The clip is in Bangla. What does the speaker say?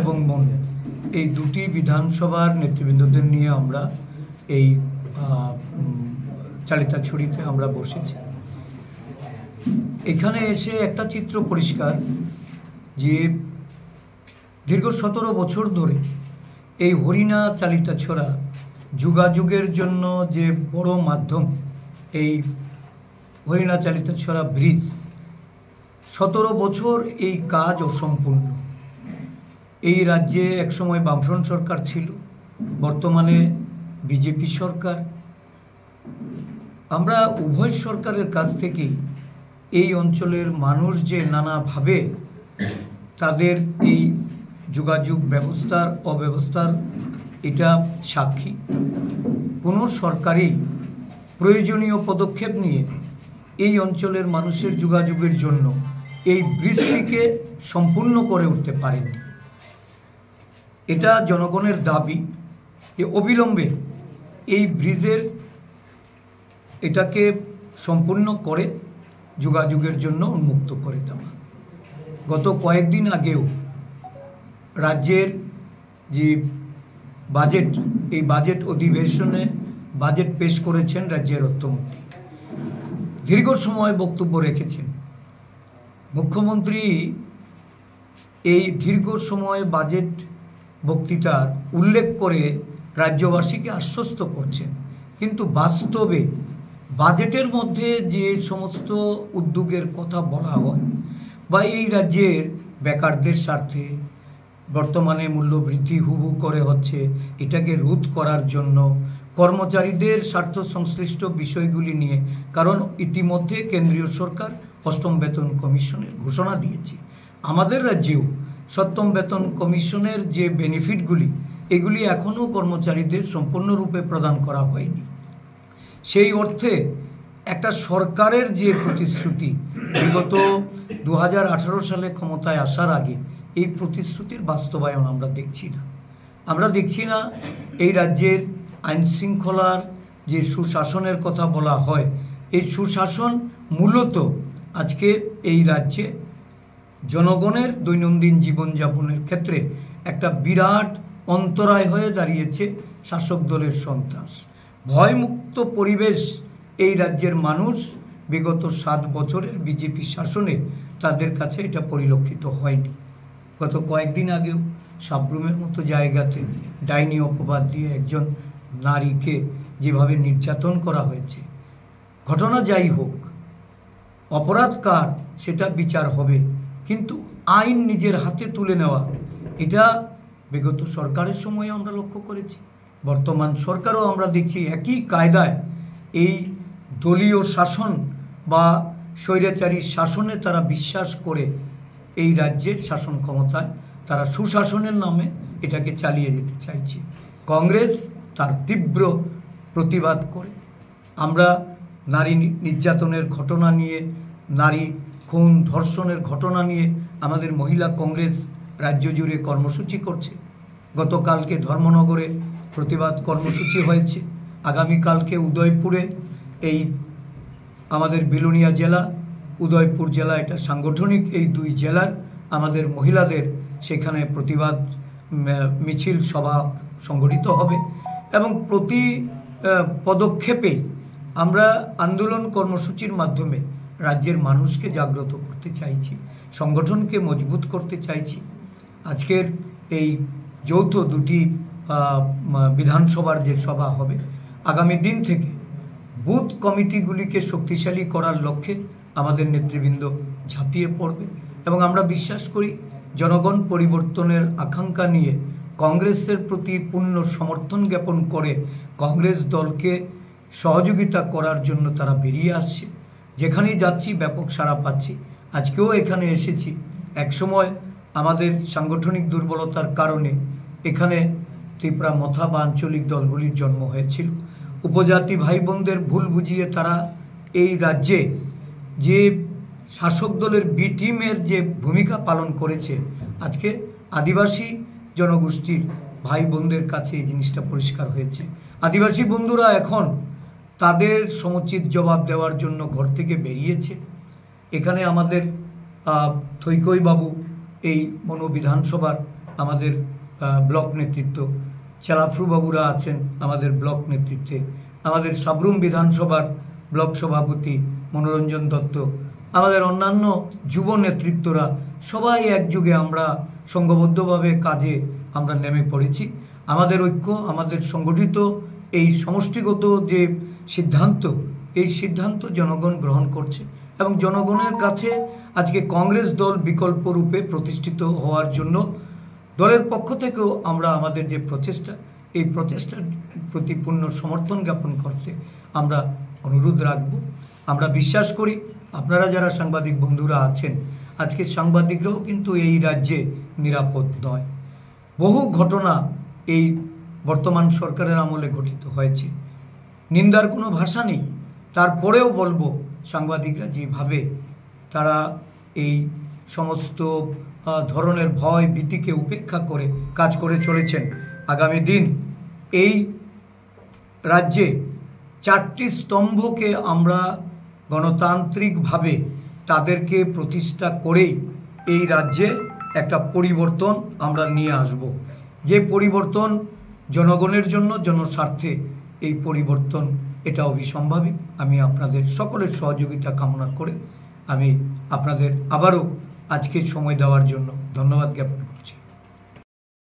এবং মন এই দুটি বিধানসভার নেতৃবৃন্দদের নিয়ে আমরা এই চালিতাছড়িতে আমরা বসেছি। এখানে এসে একটা চিত্র পরিষ্কার যে দীর্ঘ 17 বছর ধরে এই হরিণা চালিতাছড়া যোগাযোগের জন্য যে বড় মাধ্যম এই হরিণা চালিতাছড়া ব্রিজ, 17 বছর এই কাজ অসম্পূর্ণ। এই রাজ্যে একসময় বামফ্রন্ট সরকার ছিল, বর্তমানে বিজেপি সরকার। আমরা উভয় সরকারের কাছ থেকেই এই অঞ্চলের মানুষ যে নানাভাবে তাদের এই যোগাযোগ ব্যবস্থার অব্যবস্থার এটা সাক্ষী। কোনো সরকারই প্রয়োজনীয় পদক্ষেপ নিয়ে এই অঞ্চলের মানুষের যোগাযোগের জন্য এই ব্রিজটিকে সম্পূর্ণ করে উঠতে পারেনি। এটা জনগণের দাবি যে অবিলম্বে এই ব্রিজের এটাকে সম্পূর্ণ করে যোগাযোগের জন্য উন্মুক্ত করে দেওয়া। গত কয়েকদিন আগেও রাজ্যের যে বাজেট, এই বাজেট অধিবেশনে বাজেট পেশ করেছেন রাজ্যের অর্থমন্ত্রী, দীর্ঘ সময় বক্তব্য রেখেছেন। মুখ্যমন্ত্রী এই দীর্ঘ সময় বাজেট বক্তৃতার উল্লেখ করে রাজ্যবাসীকে আশ্বস্ত করছেন, কিন্তু বাস্তবে বাজেটের মধ্যে যে সমস্ত উদ্যোগের কথা বলা হয় বা এই রাজ্যের বেকারদের স্বার্থে বর্তমানে মূল্যবৃদ্ধি হু হু করে হচ্ছে, এটাকে রোধ করার জন্য কর্মচারীদের স্বার্থ সংশ্লিষ্ট বিষয়গুলি নিয়ে, কারণ ইতিমধ্যে কেন্দ্রীয় সরকার 8ম বেতন কমিশনের ঘোষণা দিয়েছে। আমাদের রাজ্যেও 7ম বেতন কমিশনের যে বেনিফিটগুলি, এগুলি এখনও কর্মচারীদের সম্পূর্ণরূপে প্রদান করা হয়নি। সেই অর্থে একটা সরকারের যে প্রতিশ্রুতি বিগত 2018 সালে ক্ষমতায় আসার আগে, এই প্রতিশ্রুতির বাস্তবায়ন আমরা দেখছি না। আমরা দেখছি না এই রাজ্যের আইন শৃঙ্খলার যে সুশাসনের কথা বলা হয়, এই সুশাসন মূলত আজকে এই রাজ্যে জনগণের দৈনন্দিন জীবনযাপনের ক্ষেত্রে একটা বিরাট অন্তরায় হয়ে দাঁড়িয়েছে। শাসক দলের সন্ত্রাস, ভয়মুক্ত পরিবেশ এই রাজ্যের মানুষ বিগত 7 বছরের বিজেপি শাসনে তাদের কাছে এটা পরিলক্ষিত হয়নি। গত কয়েকদিন আগেও সাবরুমের মতো জায়গাতে ডাইনি অপবাদ দিয়ে একজন নারীকে যেভাবে নির্যাতন করা হয়েছে, ঘটনা যাই হোক, অপরাধ কার সেটা বিচার হবে, কিন্তু আইন নিজের হাতে তুলে নেওয়া, এটা বিগত সরকারের সময়ে আমরা লক্ষ্য করেছি। বর্তমান সরকারও আমরা দেখছি একই কায়দায় এই দলীয় শাসন বা স্বৈরাচারী শাসনে তারা বিশ্বাস করে এই রাজ্যের শাসন ক্ষমতায় তারা সুশাসনের নামে এটাকে চালিয়ে যেতে চাইছে। কংগ্রেস তার তীব্র প্রতিবাদ করে। আমরা নারী নির্যাতনের ঘটনা নিয়ে, নারী খুন ধর্ষণের ঘটনা নিয়ে আমাদের মহিলা কংগ্রেস রাজ্য জুড়ে কর্মসূচি করছে। গতকালকে ধর্মনগরে প্রতিবাদ কর্মসূচি হয়েছে, আগামীকালকে উদয়পুরে, এই আমাদের বিলোনিয়া জেলা, উদয়পুর জেলা, এটা সাংগঠনিক এই 2 জেলার আমাদের মহিলাদের সেখানে প্রতিবাদ মিছিল সভা সংগঠিত হবে। এবং প্রতি পদক্ষেপে আমরা আন্দোলন কর্মসূচির মাধ্যমে রাজ্যের মানুষকে জাগ্রত করতে চাইছি, সংগঠনকে মজবুত করতে চাইছি। আজকের এই যৌথ 2টি বিধানসভার যে সভা হবে, আগামী দিন থেকে বুথ কমিটিগুলিকে শক্তিশালী করার লক্ষ্যে আমাদের নেতৃবৃন্দ ঝাঁপিয়ে পড়বে। এবং আমরা বিশ্বাস করি জনগণ পরিবর্তনের আকাঙ্ক্ষা নিয়ে কংগ্রেসের প্রতি পূর্ণ সমর্থন জ্ঞাপন করে কংগ্রেস দলকে সহযোগিতা করার জন্য তারা বেরিয়ে আসছে। যেখানেই যাচ্ছি ব্যাপক সাড়া পাচ্ছি। আজকেও এখানে এসেছি। একসময় আমাদের সাংগঠনিক দুর্বলতার কারণে এখানে ত্রিপুরা মথা বা আঞ্চলিক দলগুলির জন্ম হয়েছিল। উপজাতি ভাই বোনদের ভুল বুঝিয়ে তারা এই রাজ্যে যে শাসক দলের বি টিমের যে ভূমিকা পালন করেছে, আজকে আদিবাসী জনগোষ্ঠীর ভাই বোনদের কাছে এই জিনিসটা পরিষ্কার হয়েছে। আদিবাসী বন্ধুরা এখন তাদের সমুচিত জবাব দেওয়ার জন্য ঘর থেকে বেরিয়েছে। এখানে আমাদের থৈকই বাবু এই মনো বিধানসভার আমাদের ব্লক নেতৃত্ব, চালাফরু বাবুরা আছেন আমাদের ব্লক নেতৃত্বে, আমাদের সাবরুম বিধানসভার ব্লক সভাপতি মনোরঞ্জন দত্ত, আমাদের অন্যান্য যুব নেতৃত্বরা সবাই একযোগে আমরা সংঘবদ্ধভাবে কাজে আমরা নেমে পড়েছি। আমাদের ঐক্য, আমাদের সংগঠিত এই সমষ্টিগত যে সিদ্ধান্ত, এই সিদ্ধান্ত জনগণ গ্রহণ করছে এবং জনগণের কাছে আজকে কংগ্রেস দল বিকল্প রূপে প্রতিষ্ঠিত হওয়ার জন্য দলের পক্ষ থেকেও আমরা আমাদের যে প্রচেষ্টা, এই প্রচেষ্টার প্রতি পূর্ণ সমর্থন জ্ঞাপন করতে আমরা অনুরোধ রাখব। আমরা বিশ্বাস করি আপনারা যারা সাংবাদিক বন্ধুরা আছেন, আজকে সাংবাদিকরাও কিন্তু এই রাজ্যে নিরাপদ নয়। বহু ঘটনা এই বর্তমান সরকারের আমলে ঘটিত হয়েছে, নিন্দার কোনো ভাষা নেই। তারপরেও বলবো, সাংবাদিকরা যেভাবে তারা এই সমস্ত ধরনের ভয় ভীতিকে উপেক্ষা করে কাজ করে চলেছেন, আগামী দিন এই রাজ্যে 4টি স্তম্ভকে আমরা গণতান্ত্রিকভাবে তাদেরকে প্রতিষ্ঠা করেই এই রাজ্যে একটা পরিবর্তন আমরা নিয়ে আসব, যে পরিবর্তন জনগণের জন্য, জনস্বার্থে। এই পরিবর্তন এটা অবিসম্ভাবী। আমি আপনাদের সকলের সহযোগিতা কামনা করে আমি আপনাদের আবারও আজকে সময় দেওয়ার জন্য ধন্যবাদ জ্ঞাপন